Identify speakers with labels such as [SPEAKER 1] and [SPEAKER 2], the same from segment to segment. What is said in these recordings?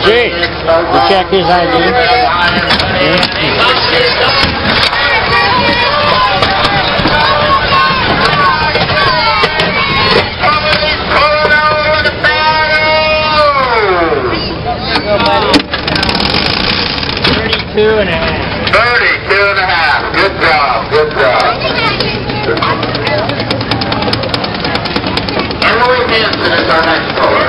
[SPEAKER 1] Jake, you check his ID. Two and a half.
[SPEAKER 2] 32 and a half. Good job. Good job. Emily Hanson is our next caller.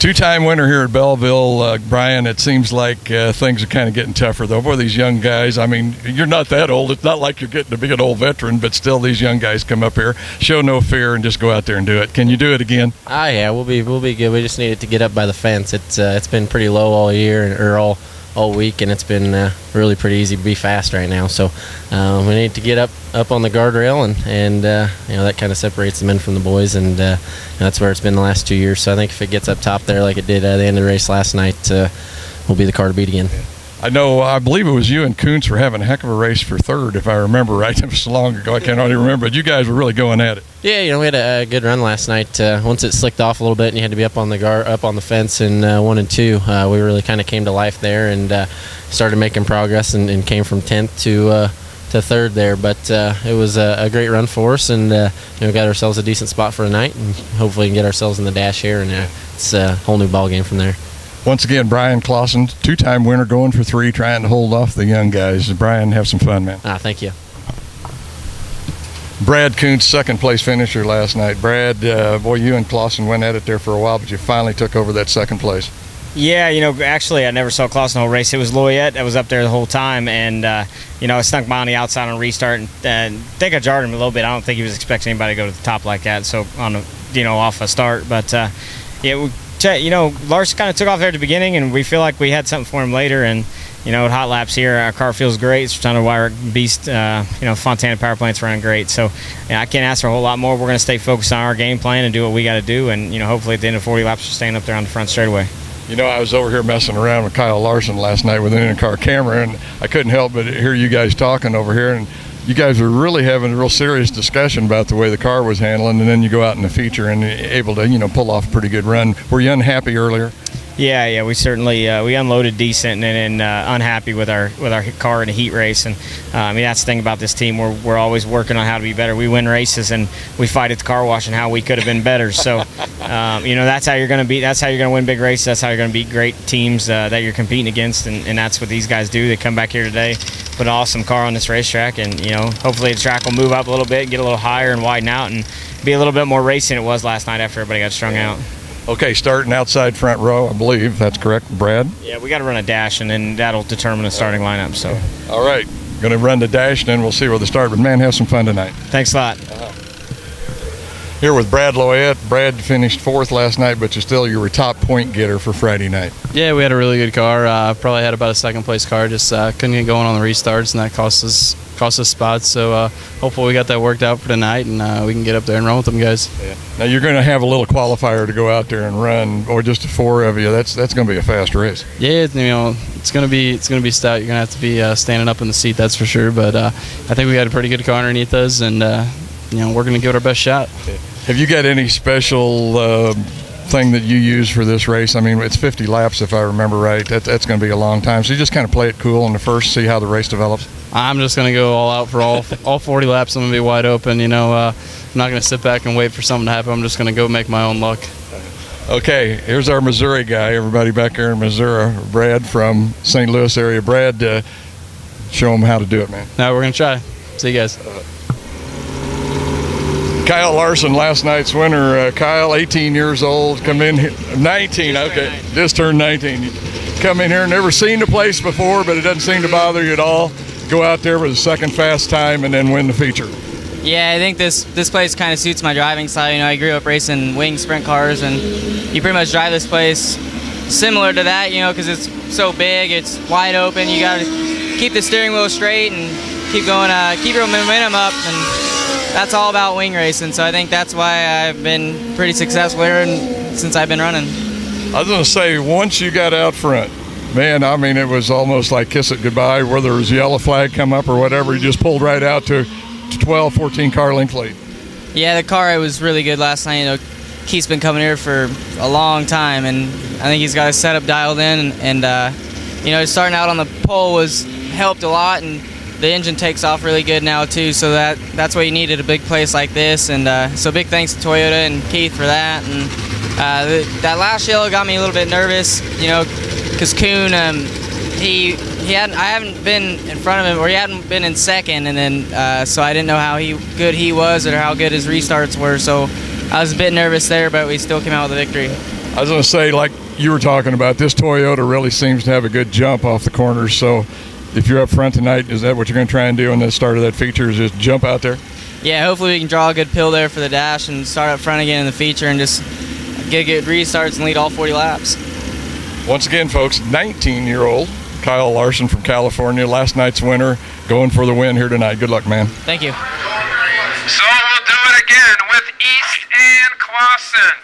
[SPEAKER 3] Two-time winner here at Belleville, Brian. It seems like things are kind of getting tougher, though. Boy, these young guys, I mean, you're not that old. It's not like you're getting to be an old veteran, but still these young guys come up here, show no fear, and just go out there and do it. Can you do it again?
[SPEAKER 4] Yeah, we'll be good. We just needed to get up by the fence. It's been pretty low all year, or all week, and it's been really pretty easy to be fast right now. So we need to get up on the guardrail, and you know, that kind of separates the men from the boys, and that's where it's been the last 2 years. So I think if it gets up top there like it did at the end of the race last night, we'll be the car to beat again.
[SPEAKER 3] I believe it was you and Kuntz were having a heck of a race for third, if I remember right. It was so long ago, I can't hardly remember, but you guys were really going at it.
[SPEAKER 4] Yeah, you know, we had a good run last night. Once it slicked off a little bit and you had to be up on the fence in 1 and 2, we really kind of came to life there and started making progress and came from 10th to third there. But it was a great run for us, and you know, got ourselves a decent spot for the night, and hopefully can get ourselves in the dash here, and it's a whole new ball game from there.
[SPEAKER 3] Once again, Brian Clausen, two-time winner, going for 3, trying to hold off the young guys. Brian, have some fun, man.
[SPEAKER 4] Thank you.
[SPEAKER 3] Brad Kuntz, second-place finisher last night. Brad, boy, you and Clausen went at it there for a while, but you finally took over that second place.
[SPEAKER 5] Yeah, you know, actually, I never saw Clausen the whole race. It was Loyette that was up there the whole time, and, you know, I snuck by on the outside on restart, and I think I jarred him a little bit. I don't think he was expecting anybody to go to the top like that, so on a, you know, off a start. But, yeah, you know, Larson kind of took off there at the beginning, and we feel like we had something for him later. And, you know, at hot laps here, our car feels great. It's trying to wire beast. You know, Fontana power plant's running great. So, yeah, I can't ask for a whole lot more. We're going to stay focused on our game plan and do what we got to do. And, you know, hopefully at the end of 40 laps, we're staying up there on the front straightaway.
[SPEAKER 3] You know, I was over here messing around with Kyle Larson last night with an in-car camera, and I couldn't help but hear you guys talking over here. And you guys were really having a real serious discussion about the way the car was handling, and then you go out in the feature and able to, you know, pull off a pretty good run. Were you unhappy earlier?
[SPEAKER 5] Yeah, we certainly we unloaded decent and unhappy with our car in a heat race. And I mean, that's the thing about this team. We're always working on how to be better. We win races and we fight at the car wash and how we could have been better. So you know, that's how you're going to beat. That's how you're going to win big races. That's how you're going to beat great teams that you're competing against. And that's what these guys do. They come back here today, put an awesome car on this racetrack, and you know, hopefully the track will move up a little bit, get a little higher and widen out, and be a little bit more racing than it was last night after everybody got strung out.
[SPEAKER 3] Okay, starting outside front row, I believe. That's correct, Brad?
[SPEAKER 5] Yeah, we got to run a dash, and then that'll determine the starting lineup. So.
[SPEAKER 3] All right, going to run the dash, and then we'll see where they start. But, man, have some fun tonight.
[SPEAKER 5] Thanks a lot.
[SPEAKER 3] Here with Brad Loyette. Brad finished 4th last night, but you were top point getter for Friday night.
[SPEAKER 6] Yeah, we had a really good car. Probably had about a second-place car. Just couldn't get going on the restarts, and that cost us spots. So hopefully we got that worked out for tonight, and we can get up there and run with them guys.
[SPEAKER 3] Yeah. Now you're going to have a little qualifier to go out there and run, or just 4 of you. That's going to be a fast race.
[SPEAKER 6] Yeah, you know, it's going to be stout. You're going to have to be standing up in the seat, that's for sure. But I think we got a pretty good car underneath us, and you know, we're going to give it our best shot.
[SPEAKER 3] Have you got any special thing that you use for this race? I mean, it's 50 laps if I remember right. That's going to be a long time. So you just kind of play it cool in the first, see how the race develops.
[SPEAKER 6] I'm just going to go all out for all 40 laps. I'm going to be wide open. You know, I'm not going to sit back and wait for something to happen. I'm just going to go make my own luck.
[SPEAKER 3] Okay, here's our Missouri guy. Everybody back there in Missouri, Brad from St. Louis area. Brad, show them how to do it, man.
[SPEAKER 6] Now we're going to try. See you guys.
[SPEAKER 3] Kyle Larson, last night's winner. Kyle, 18 years old, come in here, 19, okay, just turned 19. You come in here, never seen the place before, but it doesn't seem to bother you at all. Go out there with a second fast time and then win the feature.
[SPEAKER 7] Yeah, I think this place kind of suits my driving style. You know, I grew up racing wing sprint cars, and you pretty much drive this place similar to that, you know, because it's so big, it's wide open. You got to keep the steering wheel straight and keep going, keep your momentum up, and that's all about wing racing. So I think that's why I've been pretty successful here since I've been running.
[SPEAKER 3] I was going to say, once you got out front, man, I mean, it was almost like kiss it goodbye. Whether it was yellow flag come up or whatever, you just pulled right out to 12, 14 car length lead.
[SPEAKER 7] Yeah, the car was really good last night. You know, Keith's been coming here for a long time, and I think he's got his setup dialed in. And you know, starting out on the pole was helped a lot, and the engine takes off really good now too. So that's what you need at a big place like this. And so big thanks to Toyota and Keith for that. And that last yellow got me a little bit nervous, you know, because Kuhn, I haven't been in front of him, or he hadn't been in second, and then so I didn't know how good he was or how good his restarts were. So I was a bit nervous there, but we still came out with a victory.
[SPEAKER 3] I was going to say, like you were talking about, this Toyota really seems to have a good jump off the corners. So if you're up front tonight, is that what you're going to try and do in the start of that feature, is just jump out there?
[SPEAKER 7] Yeah, hopefully we can draw a good pill there for the dash and start up front again in the feature and just get good restarts and lead all 40 laps.
[SPEAKER 3] Once again, folks, 19-year-old Kyle Larson from California, last night's winner, going for the win here tonight. Good luck, man.
[SPEAKER 7] Thank you.
[SPEAKER 2] So we'll do it again with East and Clausen.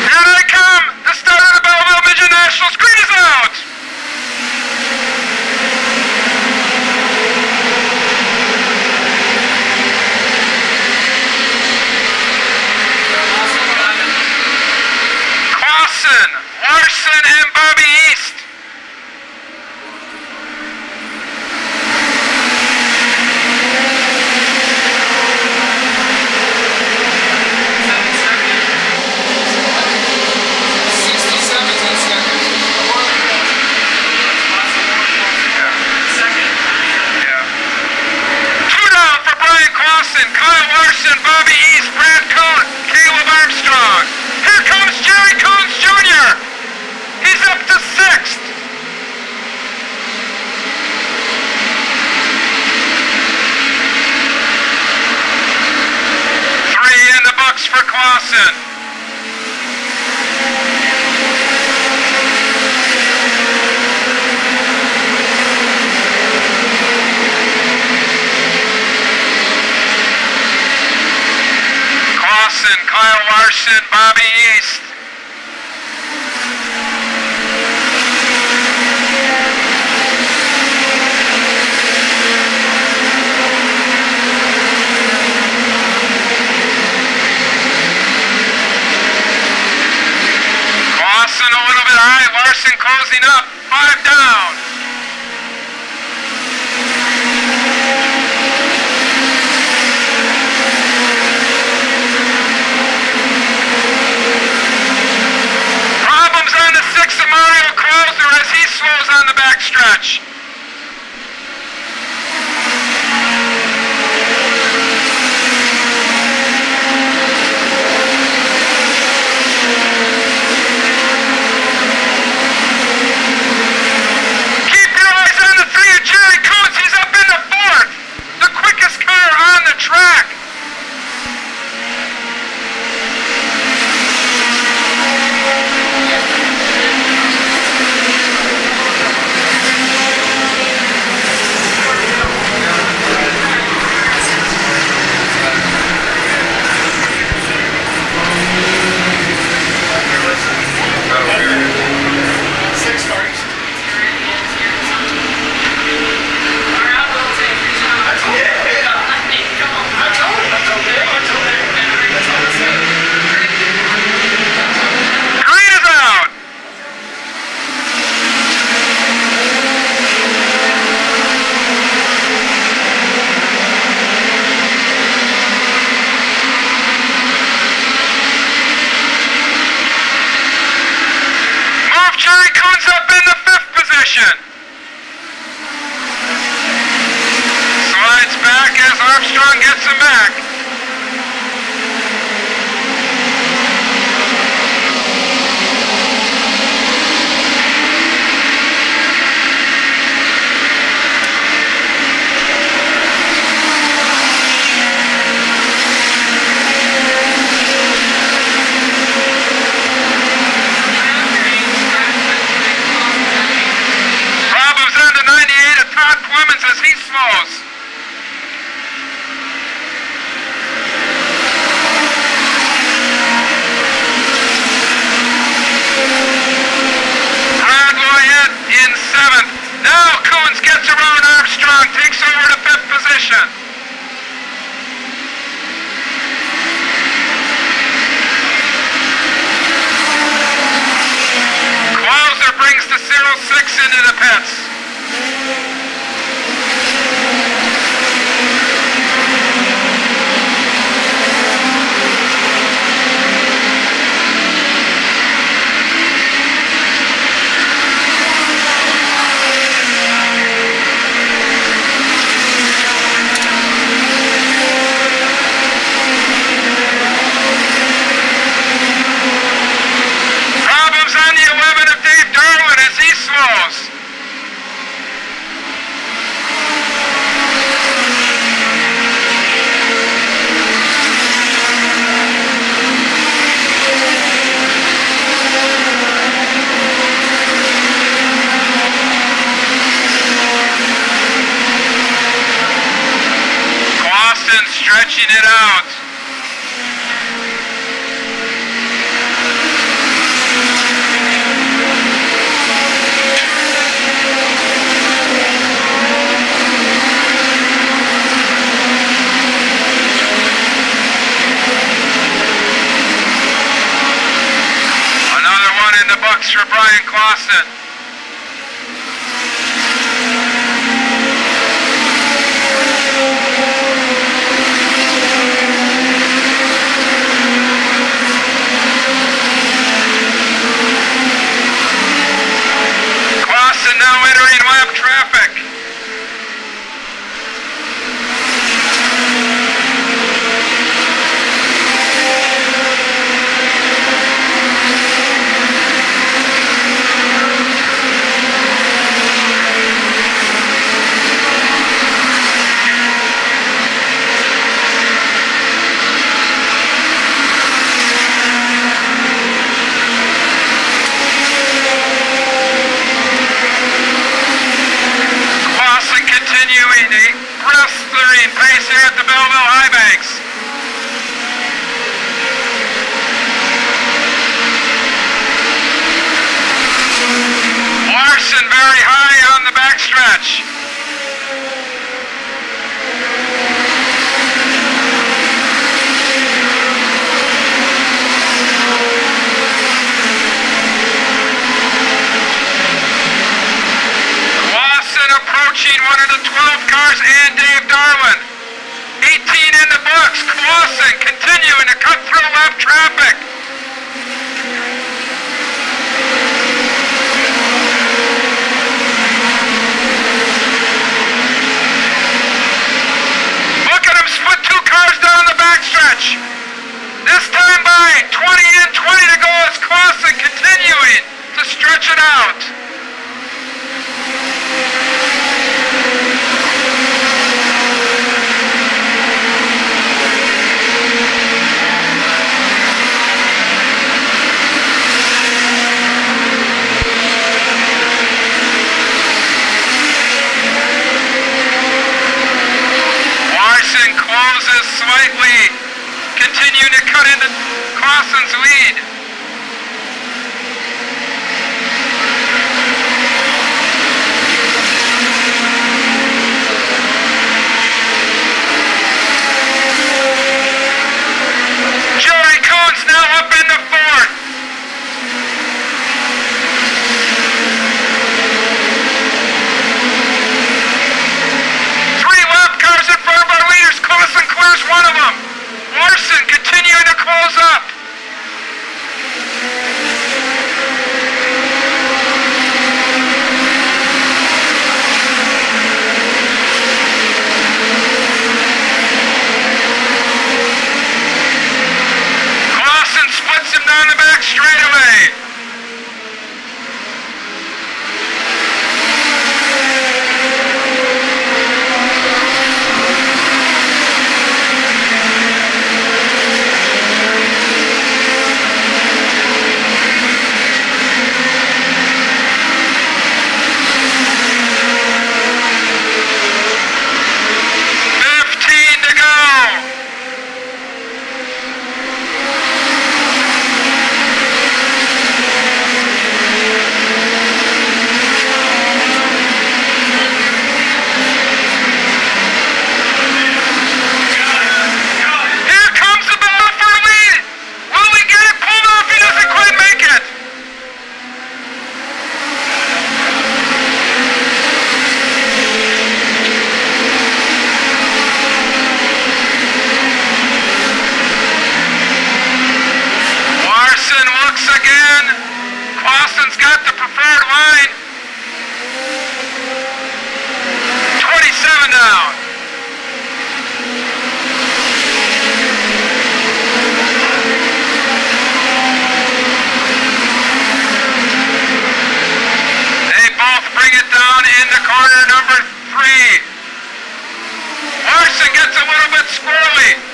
[SPEAKER 2] Here they come! The start of the Belleville Midget Nationals. Green is out! Clausen, Larson, and Bobby East. Kyle Larson, Bobby East, Brad Cohn, Caleb Armstrong. Here comes Jerry Coons Jr. He's up to 6th. Three in the books for Clausen. Kyle Larson, Bobby East. Clausen a little bit high, Larson closing up, 5 down. On the back stretch. Keep your eyes on the 3 of Jerry Coons. He's up in the 4th. The quickest car on the track. Jerry Coons up in the 5th position. Slides back as Armstrong gets him back. As he slows. stretch for Brian Clausen. Clausen now entering lap traffic. Pace here at the Belleville High Banks. Larson very high on the backstretch. Larson approaching one of the 12 cars and Dave Darwin. 18 in the books. Clausen continuing to cut through left traffic. Look at him split 2 cars down the backstretch. This time by 20 in, 20 to go as Clausen continuing to stretch it out. Closes slightly, continuing to cut into Clausen's lead. Joey Coons now up in the 4th. Clausen clears one of them. Larson continuing to close up. Clausen splits him down the back straightaway. Clausen's got the preferred line. 27 down. They both bring it down into corner number 3. Larson gets a little bit squirrely.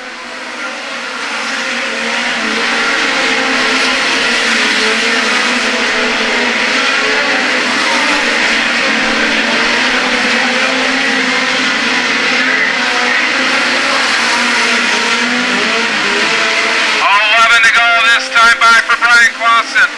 [SPEAKER 2] Time by for Brian Clausen.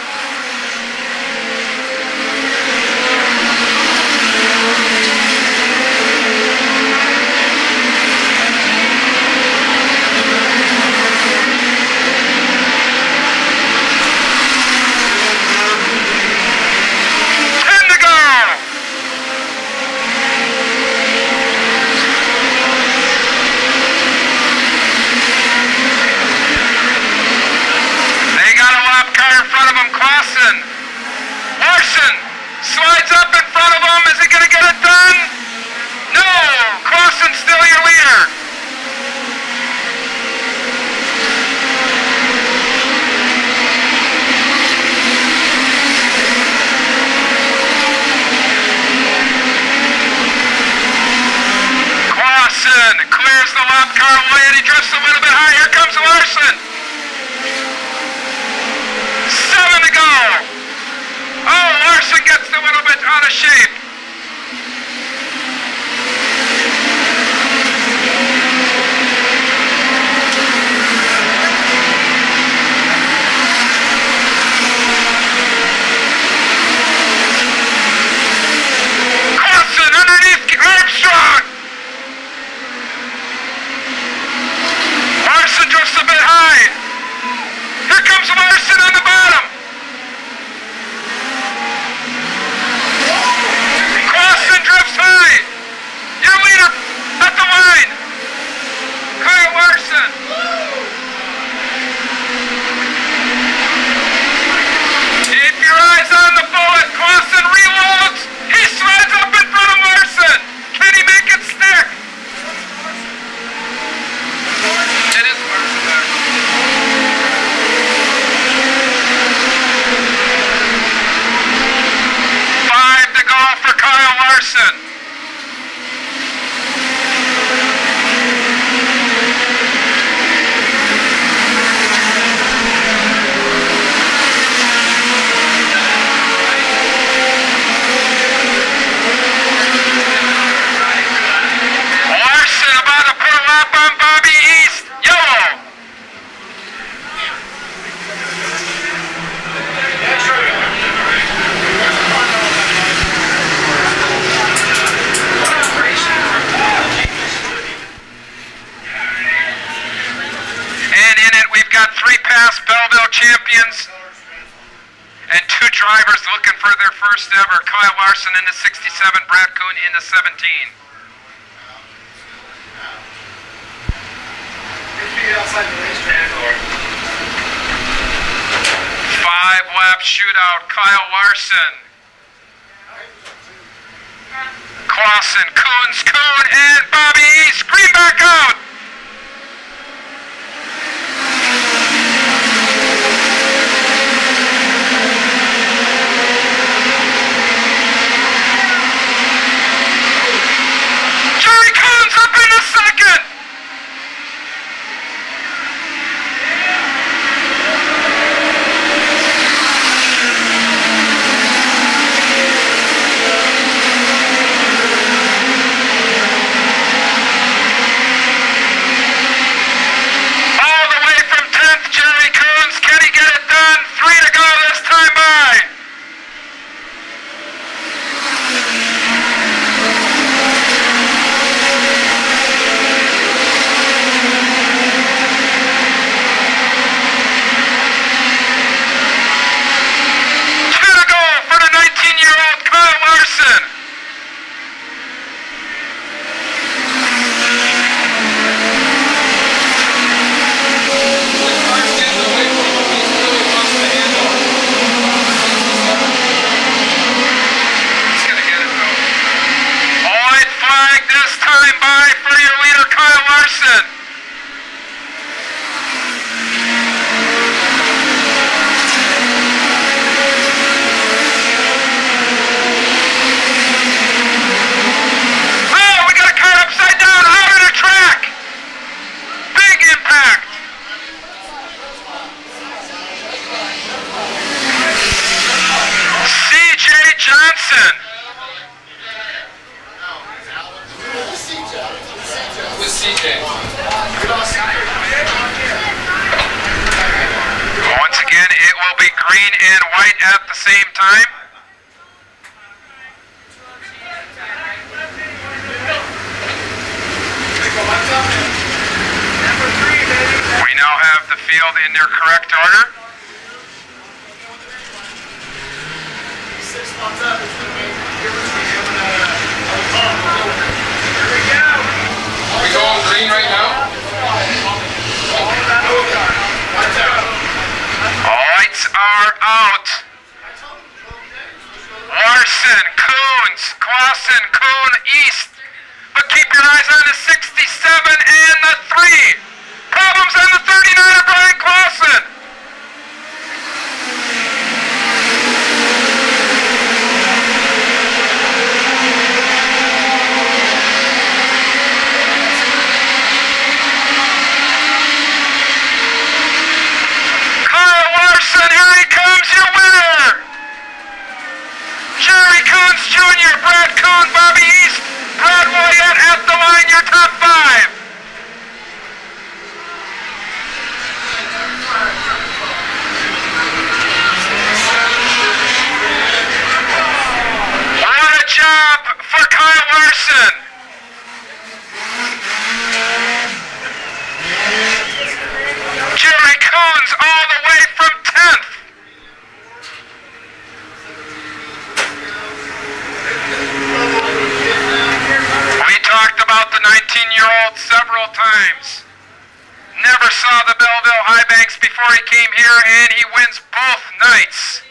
[SPEAKER 2] comes Larson on the bottom. Clausen drifts high. Your leader at the line. Kyle Larson. Keep your eyes on the bullet. Clausen reloads. He slides up in front of Larson. Can he make it stick? It is Larson there. Five to go for Kyle Larson. Larson about to put a lap on Bobby East. Yellow. And in it, we've got 3 past Belleville champions and 2 drivers looking for their first ever. Kyle Larson into 67, Brad Kuhn into 17. 5-lap shootout. Kyle Larson, Clausen, Kuhn, and Bobby East. Green back out. Jerry Kuhn's up in the second. All the way from 10th, Jerry Kuhn's. Can he get it done? 3 to go this time by. Two to go for the 19-year-old Kyle Larson. He's gonna get it though. White flag this time by for your leader Kyle Larson. Oh, we got a car upside down out of the track. Big impact. CJ Johnson.
[SPEAKER 8] With CJ.
[SPEAKER 2] Once again, it will be green and white at the same time. We now have the field in their correct order.
[SPEAKER 8] We going green right now?
[SPEAKER 2] Lights are out. Larson, Coons, Clausen, Kuhn, East. But keep your eyes on the 67 and the 3. Problems on the 39 of Brian Clausen. Kyle Larson, here he comes, your winner. Jerry Coons Jr., Brad Kuhn, Bobby East, Brad Wyatt at the line, your top 5. What a job for Kyle Larson. Jerry Coons all the way from times. Never saw the Belleville High Banks before he came here, and he wins both nights.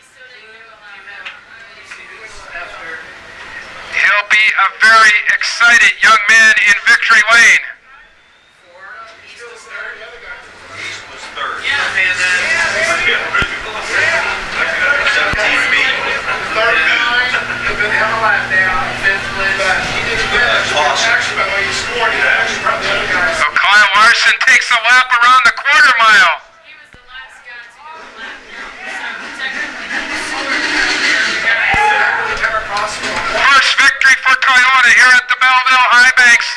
[SPEAKER 2] He'll be a very excited young man in victory lane. So Kyle Larson takes a lap around the quarter mile. First victory for Toyota here at the Belleville High Banks.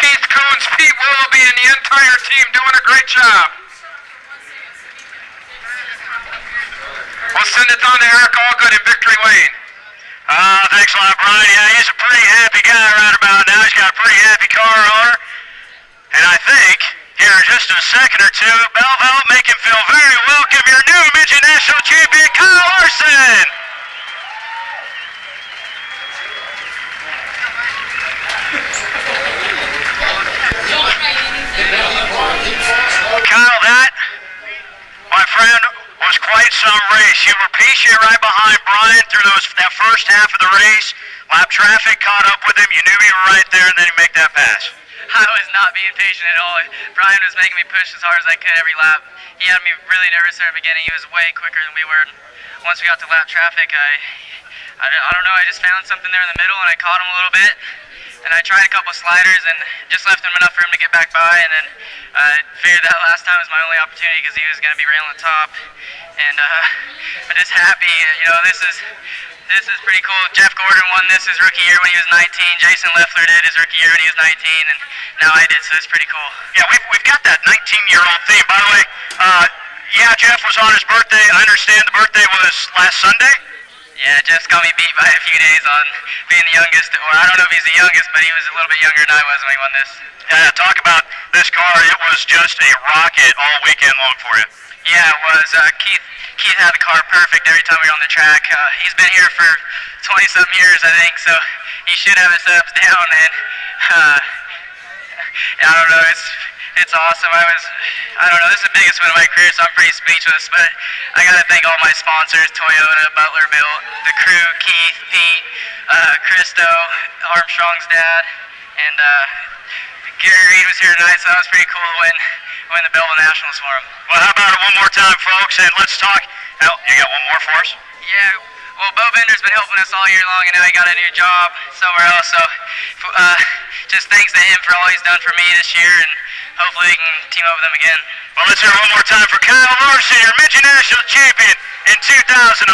[SPEAKER 2] Keith Coons, Pete Willoughby, and the entire team doing a great job. We'll send it on to Eric Allgood in victory lane.
[SPEAKER 9] Thanks a lot, Brian. Yeah, he's a pretty happy guy right about now. He's got a pretty happy car owner. And I think, here in just a second or two, Belleville make him feel very welcome. Your new midget national champion, Kyle Larson. Kyle, that, my friend, was quite some race. You were patient right behind Brian through that first half of the race. Lap traffic caught up with him. You knew you were right there, and then you make that pass.
[SPEAKER 7] I was not being patient at all. Brian was making me push as hard as I could every lap. He had me really nervous at the beginning. He was way quicker than we were. Once we got to lap traffic, I don't know, I just found something there in the middle, and I caught him a little bit. And I tried a couple sliders and just left him enough for him to get back by. And then I figured that last time was my only opportunity because he was going to be right on the top. And I'm just happy. You know, this is pretty cool. Jeff Gordon won this his rookie year when he was 19. Jason Leffler did his rookie year when he was 19, and now I did. So it's pretty cool.
[SPEAKER 9] Yeah, we've got that 19-year-old theme. By the way, yeah, Jeff was on his birthday. I understand the birthday was last Sunday.
[SPEAKER 7] Yeah, Jeff's got me beat by a few days on being the youngest, or I don't know if he's the youngest, but he was a little bit younger than I was when he won this.
[SPEAKER 9] Yeah, talk about this car. It was just a rocket all weekend long for you.
[SPEAKER 7] Yeah, it was. Keith had the car perfect every time we were on the track. He's been here for 20-something years, I think, so he should have his ups down, and I don't know, it's awesome. I don't know, this is the biggest win of my career, so I'm pretty speechless, but I gotta thank all my sponsors, Toyota, Butler Built, the crew, Keith, Pete, Christo, Armstrong's dad, and Gary Reed was here tonight, so that was pretty cool to win the Belleville Nationals for him.
[SPEAKER 9] Well, how about it one more time, folks, and let's talk. Now, you got one more for us?
[SPEAKER 7] Yeah, well, Bo Bender's been helping us all year long, and now he got a new job somewhere else, so just thanks to him for all he's done for me this year, and hopefully we can team up with him again.
[SPEAKER 9] Well, let's hear it one more time for Kyle Larson, your midget national champion in 2011.